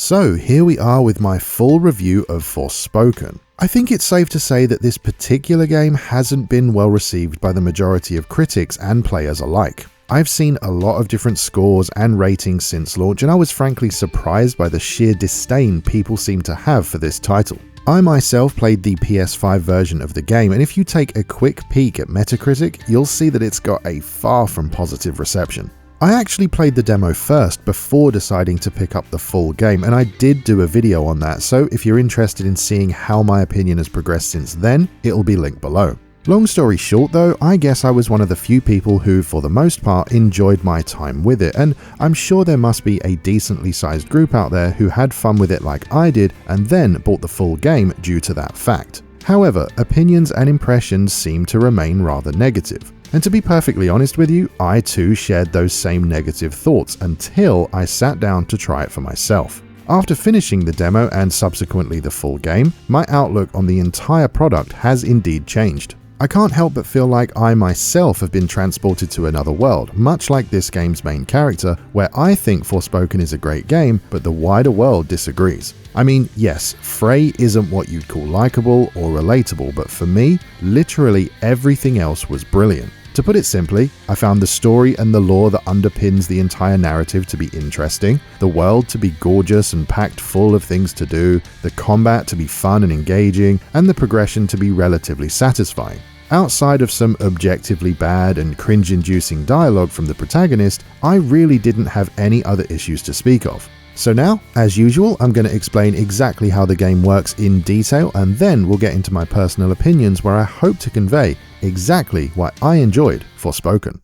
So here we are with my full review of Forspoken. I think it's safe to say that this particular game hasn't been well received by the majority of critics and players alike. I've seen a lot of different scores and ratings since launch, and I was frankly surprised by the sheer disdain people seem to have for this title. I myself played the PS5 version of the game, and if you take a quick peek at Metacritic, you'll see that it's got a far from positive reception. I actually played the demo first before deciding to pick up the full game, and I did do a video on that, so if you're interested in seeing how my opinion has progressed since then, it'll be linked below. Long story short though, I guess I was one of the few people who, for the most part, enjoyed my time with it, and I'm sure there must be a decently sized group out there who had fun with it like I did and then bought the full game due to that fact. However, opinions and impressions seem to remain rather negative. And to be perfectly honest with you, I too shared those same negative thoughts until I sat down to try it for myself. After finishing the demo and subsequently the full game, my outlook on the entire product has indeed changed. I can't help but feel like I myself have been transported to another world, much like this game's main character, where I think Forspoken is a great game, but the wider world disagrees. I mean, yes, Frey isn't what you'd call likable or relatable, but for me, literally everything else was brilliant. To put it simply, I found the story and the lore that underpins the entire narrative to be interesting, the world to be gorgeous and packed full of things to do, the combat to be fun and engaging, and the progression to be relatively satisfying. Outside of some objectively bad and cringe-inducing dialogue from the protagonist, I really didn't have any other issues to speak of. So now, as usual, I'm going to explain exactly how the game works in detail, and then we'll get into my personal opinions where I hope to convey exactly why I enjoyed Forspoken.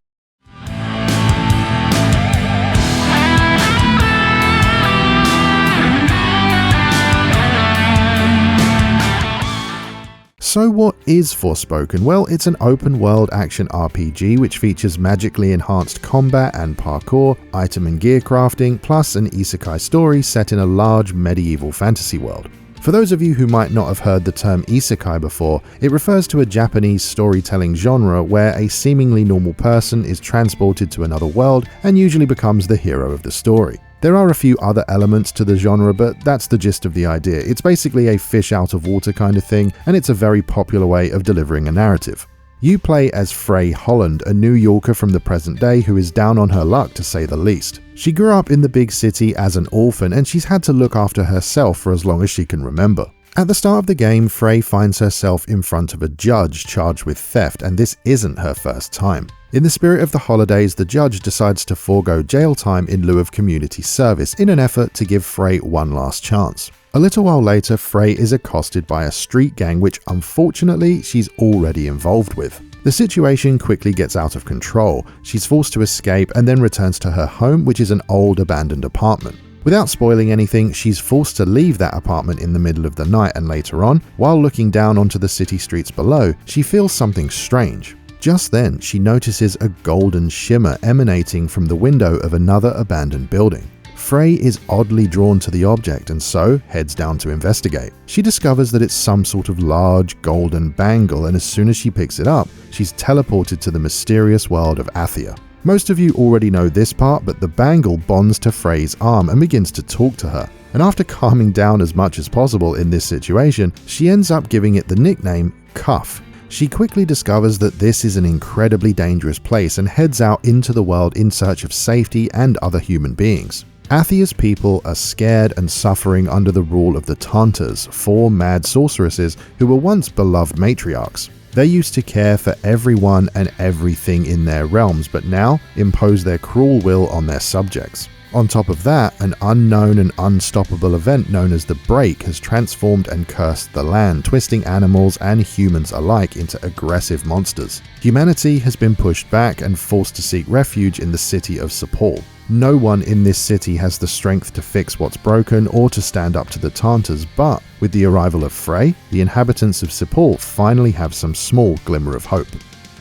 So what is Forspoken? Well, it's an open-world action RPG which features magically enhanced combat and parkour, item and gear crafting, plus an isekai story set in a large medieval fantasy world. For those of you who might not have heard the term isekai before, it refers to a Japanese storytelling genre where a seemingly normal person is transported to another world and usually becomes the hero of the story. There are a few other elements to the genre, but that's the gist of the idea. It's basically a fish out of water kind of thing, and it's a very popular way of delivering a narrative. You play as Frey Holland, a New Yorker from the present day who is down on her luck to say the least. She grew up in the big city as an orphan, and she's had to look after herself for as long as she can remember. At the start of the game, Frey finds herself in front of a judge charged with theft, and this isn't her first time. In the spirit of the holidays, the judge decides to forego jail time in lieu of community service in an effort to give Frey one last chance. A little while later, Frey is accosted by a street gang which unfortunately she's already involved with. The situation quickly gets out of control. She's forced to escape and then returns to her home, which is an old abandoned apartment. Without spoiling anything, she's forced to leave that apartment in the middle of the night, and later on, while looking down onto the city streets below, she feels something strange. Just then, she notices a golden shimmer emanating from the window of another abandoned building. Frey is oddly drawn to the object and so heads down to investigate. She discovers that it's some sort of large golden bangle, and as soon as she picks it up, she's teleported to the mysterious world of Athia. Most of you already know this part, but the bangle bonds to Frey's arm and begins to talk to her. And after calming down as much as possible in this situation, she ends up giving it the nickname Cuff. She quickly discovers that this is an incredibly dangerous place and heads out into the world in search of safety and other human beings. Athia's people are scared and suffering under the rule of the Tantras, 4 mad sorceresses who were once beloved matriarchs. They used to care for everyone and everything in their realms, but now impose their cruel will on their subjects. On top of that, an unknown and unstoppable event known as the Break has transformed and cursed the land, twisting animals and humans alike into aggressive monsters. Humanity has been pushed back and forced to seek refuge in the city of Sepul. No one in this city has the strength to fix what's broken or to stand up to the Tantras, but with the arrival of Frey, the inhabitants of Sepul finally have some small glimmer of hope.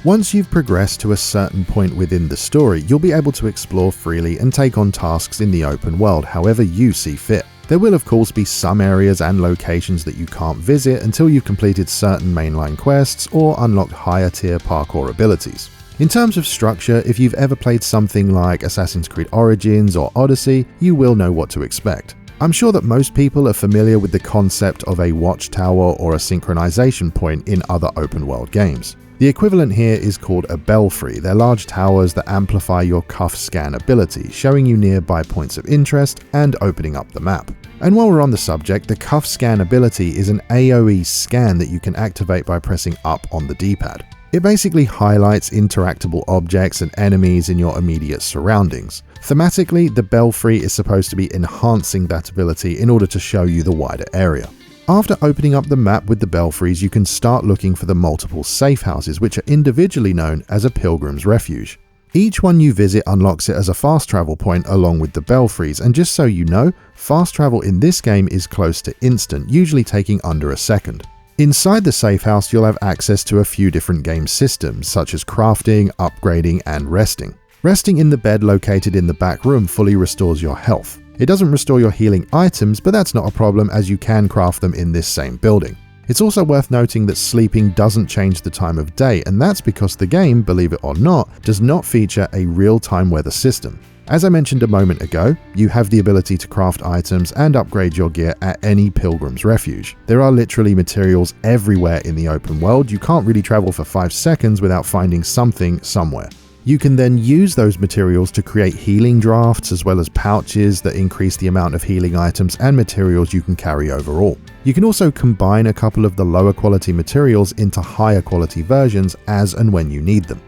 Once you've progressed to a certain point within the story, you'll be able to explore freely and take on tasks in the open world however you see fit. There will of course be some areas and locations that you can't visit until you've completed certain mainline quests or unlocked higher tier parkour abilities. In terms of structure, if you've ever played something like Assassin's Creed Origins or Odyssey, you will know what to expect. I'm sure that most people are familiar with the concept of a watchtower or a synchronization point in other open world games. The equivalent here is called a belfry. They're large towers that amplify your cuff scan ability, showing you nearby points of interest and opening up the map. And while we're on the subject, the cuff scan ability is an AoE scan that you can activate by pressing up on the D-pad. It basically highlights interactable objects and enemies in your immediate surroundings. Thematically, the belfry is supposed to be enhancing that ability in order to show you the wider area. After opening up the map with the belfries, you can start looking for the multiple safe houses, which are individually known as a pilgrim's refuge. Each one you visit unlocks it as a fast travel point along with the belfries, and just so you know, fast travel in this game is close to instant, usually taking under a second. Inside the safe house, you'll have access to a few different game systems, such as crafting, upgrading, and resting. Resting in the bed located in the back room fully restores your health. It doesn't restore your healing items, but that's not a problem as you can craft them in this same building. It's also worth noting that sleeping doesn't change the time of day, and that's because the game, believe it or not, does not feature a real-time weather system. As I mentioned a moment ago, you have the ability to craft items and upgrade your gear at any pilgrim's refuge. There are literally materials everywhere in the open world. You can't really travel for 5 seconds without finding something somewhere. You can then use those materials to create healing drafts as well as pouches that increase the amount of healing items and materials you can carry overall. You can also combine a couple of the lower quality materials into higher quality versions as and when you need them.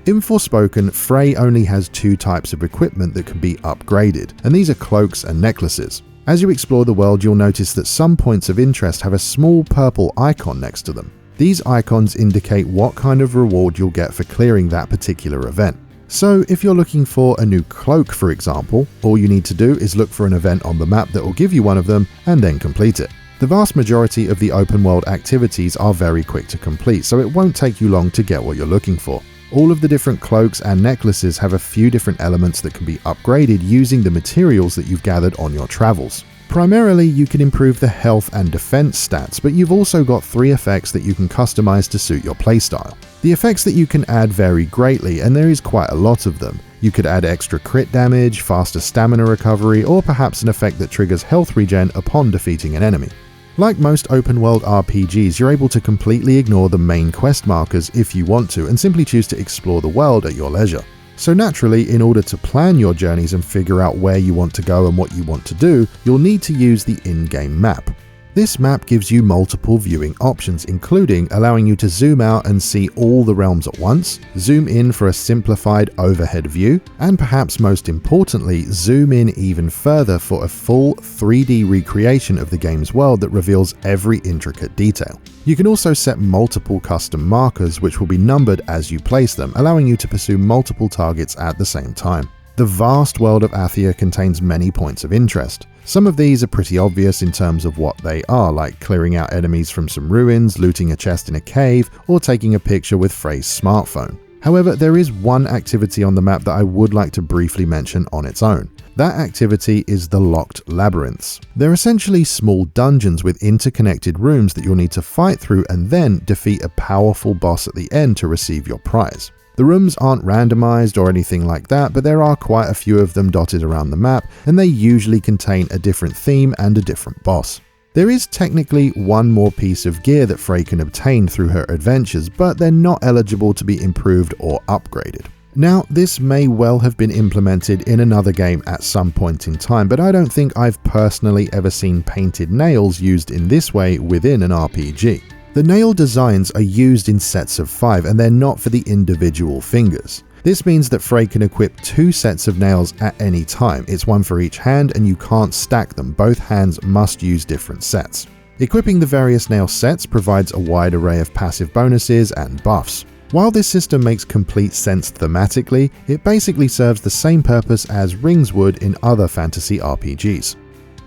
In Forspoken, Frey only has 2 types of equipment that can be upgraded, and these are cloaks and necklaces. As you explore the world, you'll notice that some points of interest have a small purple icon next to them. These icons indicate what kind of reward you'll get for clearing that particular event. So if you're looking for a new cloak, for example, all you need to do is look for an event on the map that will give you one of them and then complete it. The vast majority of the open world activities are very quick to complete, so it won't take you long to get what you're looking for. All of the different cloaks and necklaces have a few different elements that can be upgraded using the materials that you've gathered on your travels. Primarily, you can improve the health and defense stats, but you've also got 3 effects that you can customize to suit your playstyle. The effects that you can add vary greatly, and there is quite a lot of them. You could add extra crit damage, faster stamina recovery, or perhaps an effect that triggers health regen upon defeating an enemy. Like most open-world RPGs, you're able to completely ignore the main quest markers if you want to, and simply choose to explore the world at your leisure. So naturally, in order to plan your journeys and figure out where you want to go and what you want to do, you'll need to use the in-game map. This map gives you multiple viewing options, including allowing you to zoom out and see all the realms at once, zoom in for a simplified overhead view, and perhaps most importantly, zoom in even further for a full 3D recreation of the game's world that reveals every intricate detail. You can also set multiple custom markers which will be numbered as you place them, allowing you to pursue multiple targets at the same time. The vast world of Athia contains many points of interest. Some of these are pretty obvious in terms of what they are, like clearing out enemies from some ruins, looting a chest in a cave, or taking a picture with Frey's smartphone. However, there is one activity on the map that I would like to briefly mention on its own. That activity is the Locked Labyrinths. They're essentially small dungeons with interconnected rooms that you'll need to fight through and then defeat a powerful boss at the end to receive your prize. The rooms aren't randomized or anything like that, but there are quite a few of them dotted around the map, and they usually contain a different theme and a different boss. There is technically one more piece of gear that Frey can obtain through her adventures, but they're not eligible to be improved or upgraded. Now, this may well have been implemented in another game at some point in time, but I don't think I've personally ever seen painted nails used in this way within an RPG. The nail designs are used in sets of 5 and they're not for the individual fingers. This means that Frey can equip 2 sets of nails at any time. It's one for each hand and you can't stack them. Both hands must use different sets. Equipping the various nail sets provides a wide array of passive bonuses and buffs. While this system makes complete sense thematically, it basically serves the same purpose as rings would in other fantasy RPGs.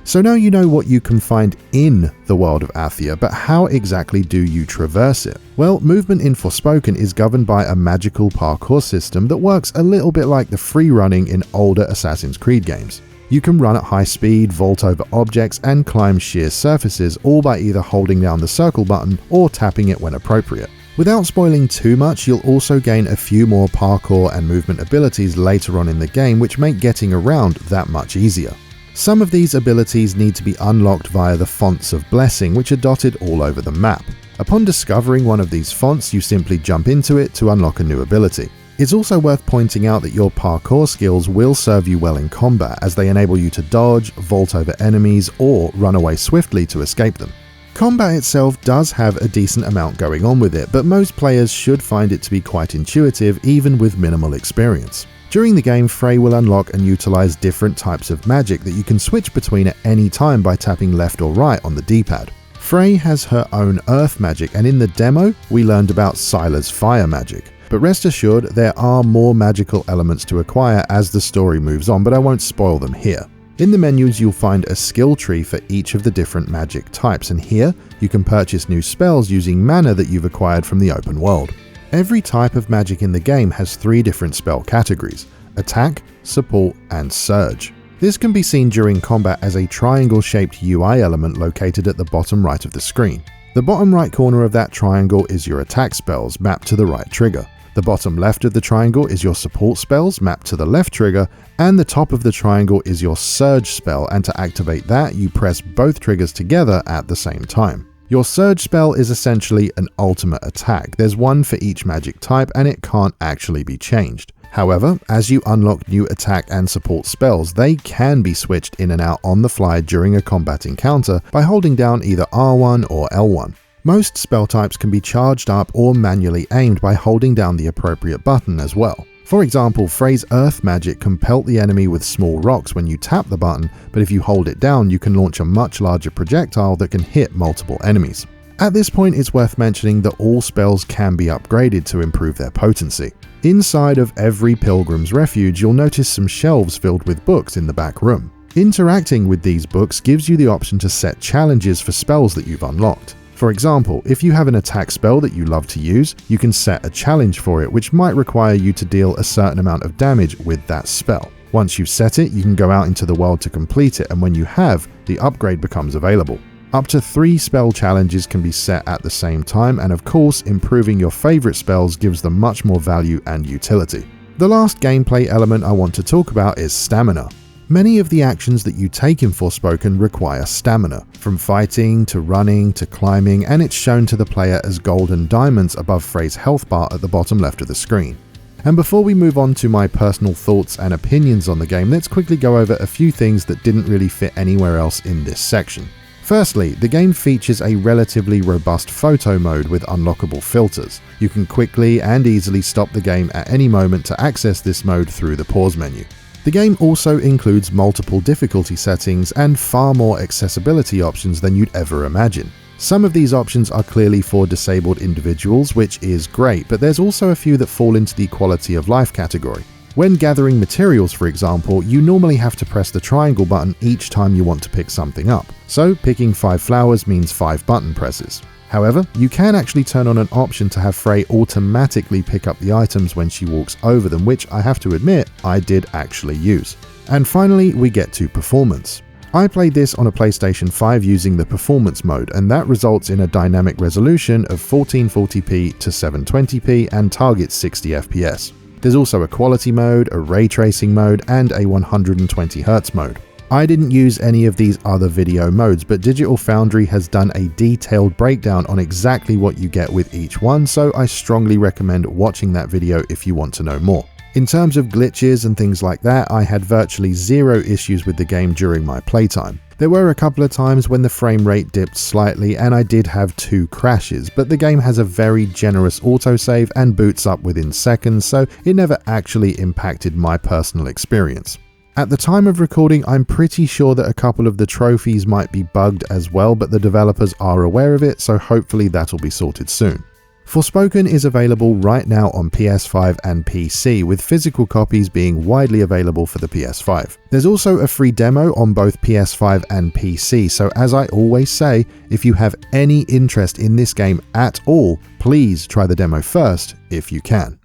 So now you know what you can find in the world of Athia, but how exactly do you traverse it? Well, movement in Forspoken is governed by a magical parkour system that works a little bit like the free running in older Assassin's Creed games. You can run at high speed, vault over objects, and climb sheer surfaces, all by either holding down the circle button or tapping it when appropriate. Without spoiling too much, you'll also gain a few more parkour and movement abilities later on in the game, which make getting around that much easier. Some of these abilities need to be unlocked via the fonts of blessing, which are dotted all over the map. Upon discovering one of these fonts, you simply jump into it to unlock a new ability. It's also worth pointing out that your parkour skills will serve you well in combat, as they enable you to dodge, vault over enemies, or run away swiftly to escape them. Combat itself does have a decent amount going on with it, but most players should find it to be quite intuitive even with minimal experience. During the game, Frey will unlock and utilize different types of magic that you can switch between at any time by tapping left or right on the D-pad. Frey has her own earth magic, and in the demo, we learned about Sylar's fire magic. But rest assured, there are more magical elements to acquire as the story moves on, but I won't spoil them here. In the menus, you'll find a skill tree for each of the different magic types, and here, you can purchase new spells using mana that you've acquired from the open world. Every type of magic in the game has 3 different spell categories: attack, support, and surge. This can be seen during combat as a triangle-shaped UI element located at the bottom right of the screen. The bottom right corner of that triangle is your attack spells, mapped to the right trigger. The bottom left of the triangle is your support spells, mapped to the left trigger, and the top of the triangle is your surge spell, and to activate that, you press both triggers together at the same time. Your surge spell is essentially an ultimate attack. There's one for each magic type, and it can't actually be changed. However, as you unlock new attack and support spells, they can be switched in and out on the fly during a combat encounter by holding down either R1 or L1. Most spell types can be charged up or manually aimed by holding down the appropriate button as well. For example, Frey's earth magic can pelt the enemy with small rocks when you tap the button, but if you hold it down, you can launch a much larger projectile that can hit multiple enemies. At this point, it's worth mentioning that all spells can be upgraded to improve their potency. Inside of every pilgrim's refuge, you'll notice some shelves filled with books in the back room. Interacting with these books gives you the option to set challenges for spells that you've unlocked. For example, if you have an attack spell that you love to use, you can set a challenge for it, which might require you to deal a certain amount of damage with that spell. Once you've set it, you can go out into the world to complete it, and when you have, the upgrade becomes available. Up to 3 spell challenges can be set at the same time, and of course, improving your favorite spells gives them much more value and utility. The last gameplay element I want to talk about is stamina. Many of the actions that you take in Forspoken require stamina, from fighting to running to climbing, and it's shown to the player as golden diamonds above Frey's health bar at the bottom left of the screen. And before we move on to my personal thoughts and opinions on the game, let's quickly go over a few things that didn't really fit anywhere else in this section. Firstly, the game features a relatively robust photo mode with unlockable filters. You can quickly and easily stop the game at any moment to access this mode through the pause menu. The game also includes multiple difficulty settings and far more accessibility options than you'd ever imagine. Some of these options are clearly for disabled individuals, which is great, but there's also a few that fall into the quality of life category. When gathering materials, for example, you normally have to press the triangle button each time you want to pick something up. So picking 5 flowers means 5 button presses. However, you can actually turn on an option to have Frey automatically pick up the items when she walks over them, which I have to admit, I did actually use. And finally, we get to performance. I played this on a PlayStation 5 using the performance mode, and that results in a dynamic resolution of 1440p to 720p and targets 60 FPS. There's also a quality mode, a ray tracing mode, and a 120Hz mode. I didn't use any of these other video modes, but Digital Foundry has done a detailed breakdown on exactly what you get with each one, so I strongly recommend watching that video if you want to know more. In terms of glitches and things like that, I had virtually 0 issues with the game during my playtime. There were a couple of times when the frame rate dipped slightly and I did have 2 crashes, but the game has a very generous autosave and boots up within seconds, so it never actually impacted my personal experience. At the time of recording, I'm pretty sure that a couple of the trophies might be bugged as well, but the developers are aware of it, so hopefully that'll be sorted soon. Forspoken is available right now on PS5 and PC, with physical copies being widely available for the PS5. There's also a free demo on both PS5 and PC, so as I always say, if you have any interest in this game at all, please try the demo first if you can.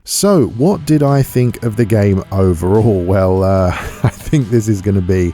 So, what did I think of the game overall? Well, I think this is going to be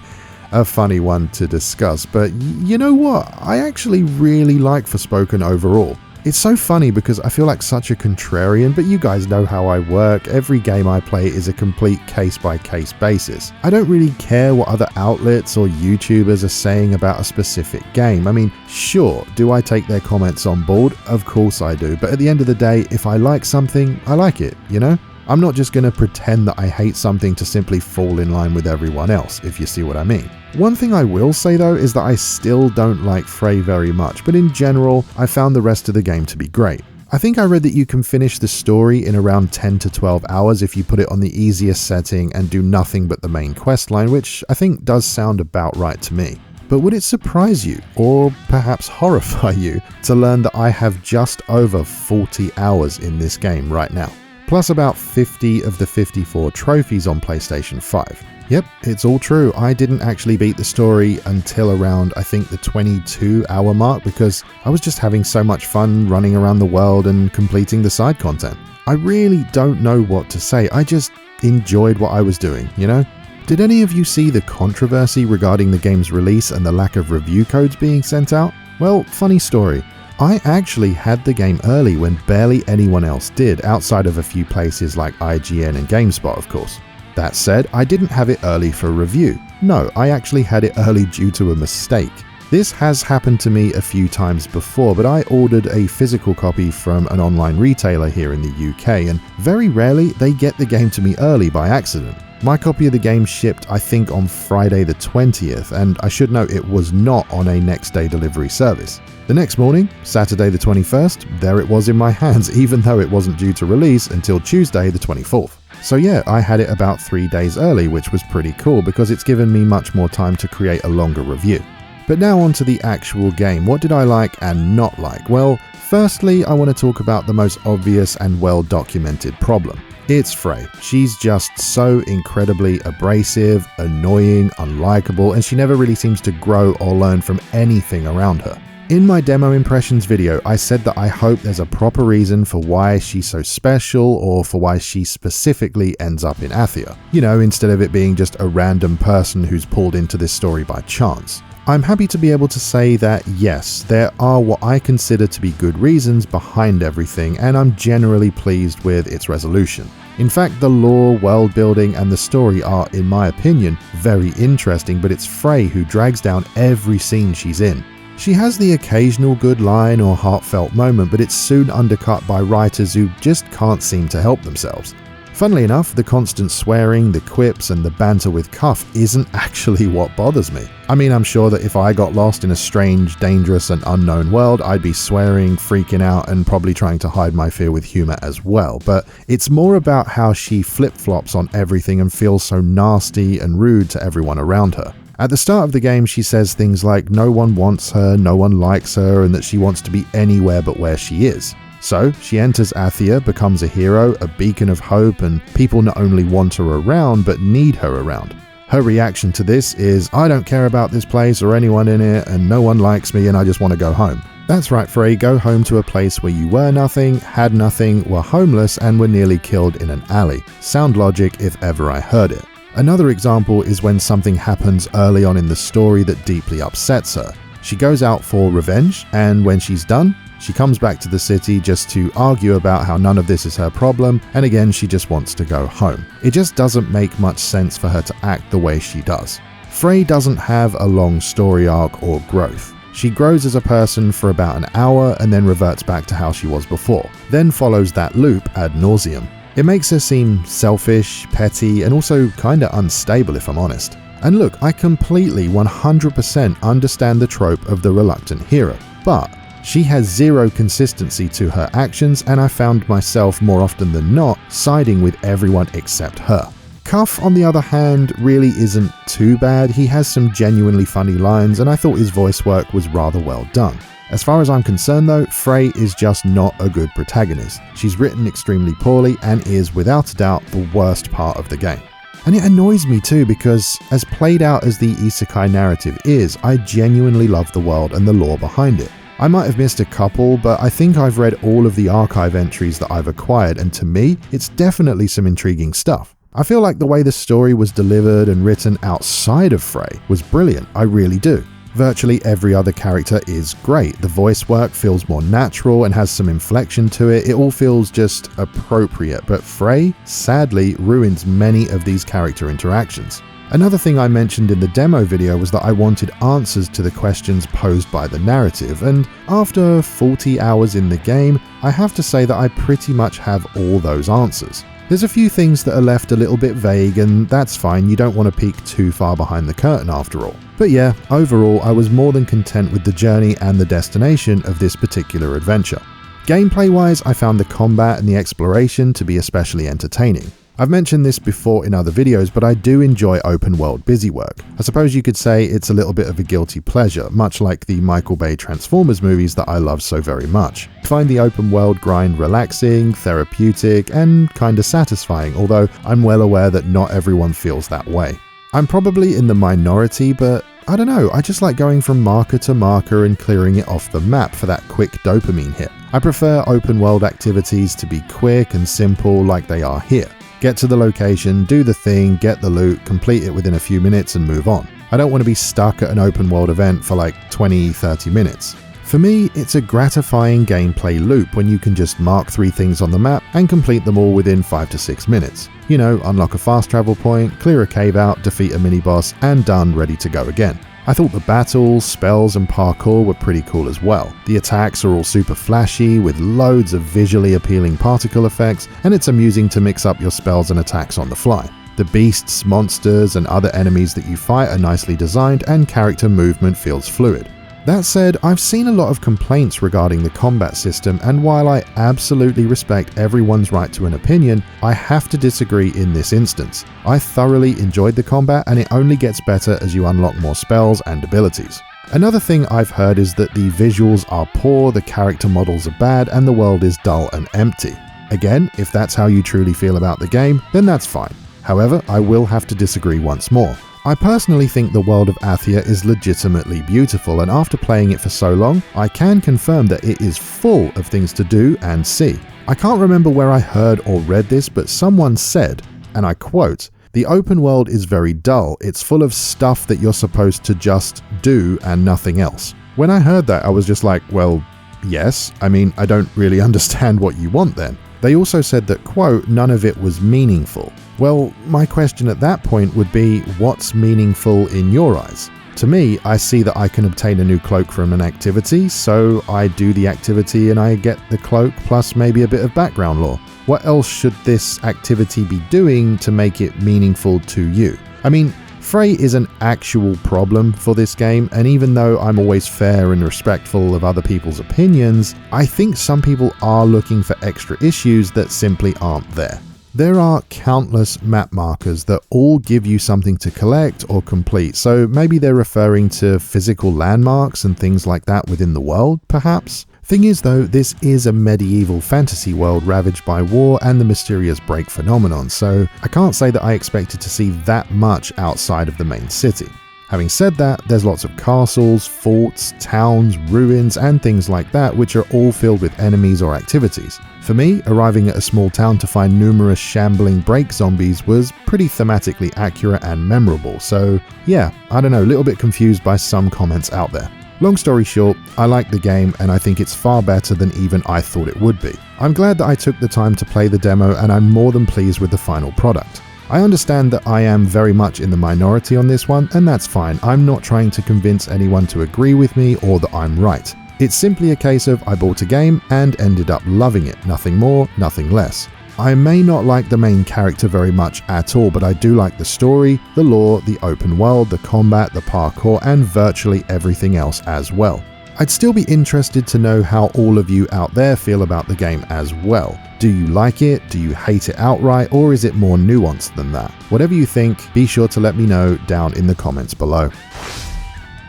a funny one to discuss, but you know what? I actually really like Forspoken overall. It's so funny because I feel like such a contrarian, but you guys know how I work. Every game I play is a complete case-by-case basis. I don't really care what other outlets or YouTubers are saying about a specific game. I mean, sure, do I take their comments on board? Of course I do, but at the end of the day, if I like something, I like it, you know? I'm not just going to pretend that I hate something to simply fall in line with everyone else, if you see what I mean. One thing I will say though is that I still don't like Frey very much, but in general, I found the rest of the game to be great. I think I read that you can finish the story in around 10 to 12 hours if you put it on the easiest setting and do nothing but the main questline, which I think does sound about right to me. But would it surprise you, or perhaps horrify you, to learn that I have just over 40 hours in this game right now? Plus about 50 of the 54 trophies on PlayStation 5. Yep, it's all true. I didn't actually beat the story until around, I think, the 22-hour mark because I was just having so much fun running around the world and completing the side content. I really don't know what to say. I just enjoyed what I was doing, you know? Did any of you see the controversy regarding the game's release and the lack of review codes being sent out? Well, funny story. I actually had the game early when barely anyone else did, outside of a few places like IGN and GameSpot, of course. That said, I didn't have it early for review. No, I actually had it early due to a mistake. This has happened to me a few times before, but I ordered a physical copy from an online retailer here in the UK, and very rarely they get the game to me early by accident. My copy of the game shipped, I think, on Friday the 20th, and I should note it was not on a next day delivery service. The next morning, Saturday the 21st, there it was in my hands, even though it wasn't due to release until Tuesday the 24th. So yeah, I had it about 3 days early, which was pretty cool because it's given me much more time to create a longer review. But now on to the actual game. What did I like and not like? Well, firstly, I want to talk about the most obvious and well-documented problem. It's Frey. She's just so incredibly abrasive, annoying, unlikable, and she never really seems to grow or learn from anything around her. In my demo impressions video, I said that I hope there's a proper reason for why she's so special or for why she specifically ends up in Athia. You know, instead of it being just a random person who's pulled into this story by chance. I'm happy to be able to say that yes, there are what I consider to be good reasons behind everything, and I'm generally pleased with its resolution. In fact, the lore, world building, and the story are, in my opinion, very interesting, but it's Frey who drags down every scene she's in. She has the occasional good line or heartfelt moment, but it's soon undercut by writers who just can't seem to help themselves. Funnily enough, the constant swearing, the quips, and the banter with Cuff isn't actually what bothers me. I mean, I'm sure that if I got lost in a strange, dangerous, and unknown world, I'd be swearing, freaking out, and probably trying to hide my fear with humor as well. But it's more about how she flip-flops on everything and feels so nasty and rude to everyone around her. At the start of the game, she says things like no one wants her, no one likes her, and that she wants to be anywhere but where she is. So, she enters Athia, becomes a hero, a beacon of hope, and people not only want her around, but need her around. Her reaction to this is, I don't care about this place or anyone in it, and no one likes me, and I just want to go home. That's right, Frey, go home to a place where you were nothing, had nothing, were homeless, and were nearly killed in an alley. Sound logic if ever I heard it. Another example is when something happens early on in the story that deeply upsets her. She goes out for revenge, and when she's done, she comes back to the city just to argue about how none of this is her problem, and again she just wants to go home. It just doesn't make much sense for her to act the way she does. Frey doesn't have a long story arc or growth. She grows as a person for about an hour and then reverts back to how she was before, then follows that loop ad nauseum. It makes her seem selfish, petty, and also kinda unstable if I'm honest. And look, I completely 100% understand the trope of the reluctant hero, but she has zero consistency to her actions, and I found myself more often than not siding with everyone except her. Cuff, on the other hand, really isn't too bad. He has some genuinely funny lines, and I thought his voice work was rather well done. As far as I'm concerned though, Frey is just not a good protagonist. She's written extremely poorly and is, without a doubt, the worst part of the game. And it annoys me too because, as played out as the isekai narrative is, I genuinely love the world and the lore behind it. I might have missed a couple, but I think I've read all of the archive entries that I've acquired, and to me, it's definitely some intriguing stuff. I feel like the way the story was delivered and written outside of Frey was brilliant, I really do. Virtually every other character is great. The voice work feels more natural and has some inflection to it. It all feels just appropriate, but Frey, sadly, ruins many of these character interactions. Another thing I mentioned in the demo video was that I wanted answers to the questions posed by the narrative, and after 40 hours in the game, I have to say that I pretty much have all those answers. There's a few things that are left a little bit vague, and that's fine, you don't want to peek too far behind the curtain after all. But yeah, overall I was more than content with the journey and the destination of this particular adventure. Gameplay-wise, I found the combat and the exploration to be especially entertaining. I've mentioned this before in other videos, but I do enjoy open world busy work. I suppose you could say it's a little bit of a guilty pleasure, much like the Michael Bay Transformers movies that I love so very much. I find the open world grind relaxing, therapeutic, and kinda satisfying, although I'm well aware that not everyone feels that way. I'm probably in the minority, but I don't know, I just like going from marker to marker and clearing it off the map for that quick dopamine hit. I prefer open world activities to be quick and simple like they are here. Get to the location, do the thing, get the loot, complete it within a few minutes and move on. I don't want to be stuck at an open world event for like 20-30 minutes. For me, it's a gratifying gameplay loop when you can just mark 3 things on the map and complete them all within 5 to 6 minutes. You know, unlock a fast travel point, clear a cave out, defeat a mini-boss, and done, ready to go again. I thought the battles, spells, and parkour were pretty cool as well. The attacks are all super flashy, with loads of visually appealing particle effects, and it's amusing to mix up your spells and attacks on the fly. The beasts, monsters, and other enemies that you fight are nicely designed, and character movement feels fluid. That said, I've seen a lot of complaints regarding the combat system, and while I absolutely respect everyone's right to an opinion, I have to disagree in this instance. I thoroughly enjoyed the combat, and it only gets better as you unlock more spells and abilities. Another thing I've heard is that the visuals are poor, the character models are bad, and the world is dull and empty. Again, if that's how you truly feel about the game, then that's fine. However, I will have to disagree once more. I personally think the world of Athia is legitimately beautiful, and after playing it for so long, I can confirm that it is full of things to do and see. I can't remember where I heard or read this, but someone said, and I quote, "The open world is very dull, it's full of stuff that you're supposed to just do and nothing else." When I heard that, I was just like, well, yes, I mean, I don't really understand what you want then. They also said that, quote, "none of it was meaningful." Well, my question at that point would be, what's meaningful in your eyes? To me, I see that I can obtain a new cloak from an activity, so I do the activity and I get the cloak plus maybe a bit of background lore. What else should this activity be doing to make it meaningful to you? I mean, Frey is an actual problem for this game, and even though I'm always fair and respectful of other people's opinions, I think some people are looking for extra issues that simply aren't there. There are countless map markers that all give you something to collect or complete, so maybe they're referring to physical landmarks and things like that within the world, perhaps? Thing is though, this is a medieval fantasy world ravaged by war and the mysterious break phenomenon, so I can't say that I expected to see that much outside of the main city. Having said that, there's lots of castles, forts, towns, ruins, and things like that, which are all filled with enemies or activities. For me, arriving at a small town to find numerous shambling break zombies was pretty thematically accurate and memorable, so yeah, I don't know, a little bit confused by some comments out there. Long story short, I like the game and I think it's far better than even I thought it would be. I'm glad that I took the time to play the demo, and I'm more than pleased with the final product. I understand that I am very much in the minority on this one, and that's fine. I'm not trying to convince anyone to agree with me or that I'm right. It's simply a case of I bought a game and ended up loving it, nothing more, nothing less. I may not like the main character very much at all, but I do like the story, the lore, the open world, the combat, the parkour, and virtually everything else as well. I'd still be interested to know how all of you out there feel about the game as well. Do you like it? Do you hate it outright? Or is it more nuanced than that? Whatever you think, be sure to let me know down in the comments below.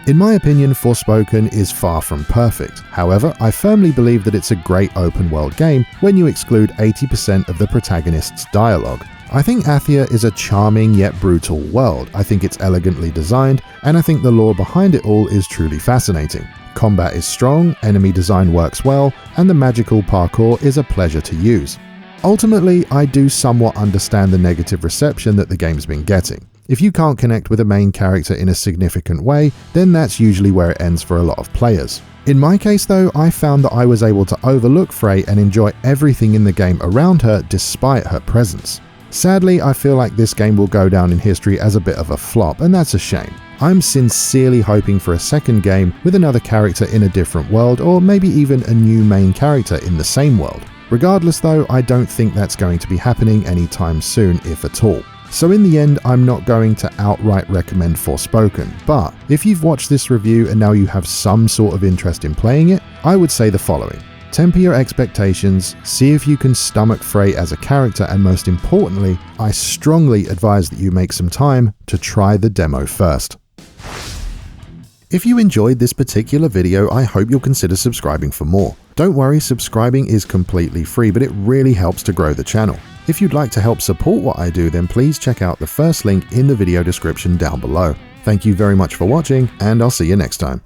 In my opinion, Forspoken is far from perfect. However, I firmly believe that it's a great open world game when you exclude 80% of the protagonist's dialogue. I think Athia is a charming yet brutal world. I think it's elegantly designed, and I think the lore behind it all is truly fascinating. Combat is strong, enemy design works well, and the magical parkour is a pleasure to use. Ultimately, I do somewhat understand the negative reception that the game's been getting. If you can't connect with a main character in a significant way, then that's usually where it ends for a lot of players. In my case though, I found that I was able to overlook Frey and enjoy everything in the game around her despite her presence. Sadly, I feel like this game will go down in history as a bit of a flop, and that's a shame. I'm sincerely hoping for a second game with another character in a different world, or maybe even a new main character in the same world. Regardless though, I don't think that's going to be happening anytime soon, if at all. So in the end, I'm not going to outright recommend Forspoken, but if you've watched this review and now you have some sort of interest in playing it, I would say the following. Temper your expectations, see if you can stomach Frey as a character, and most importantly, I strongly advise that you make some time to try the demo first. If you enjoyed this particular video, I hope you'll consider subscribing for more. Don't worry, subscribing is completely free, but it really helps to grow the channel. If you'd like to help support what I do, then please check out the first link in the video description down below. Thank you very much for watching, and I'll see you next time.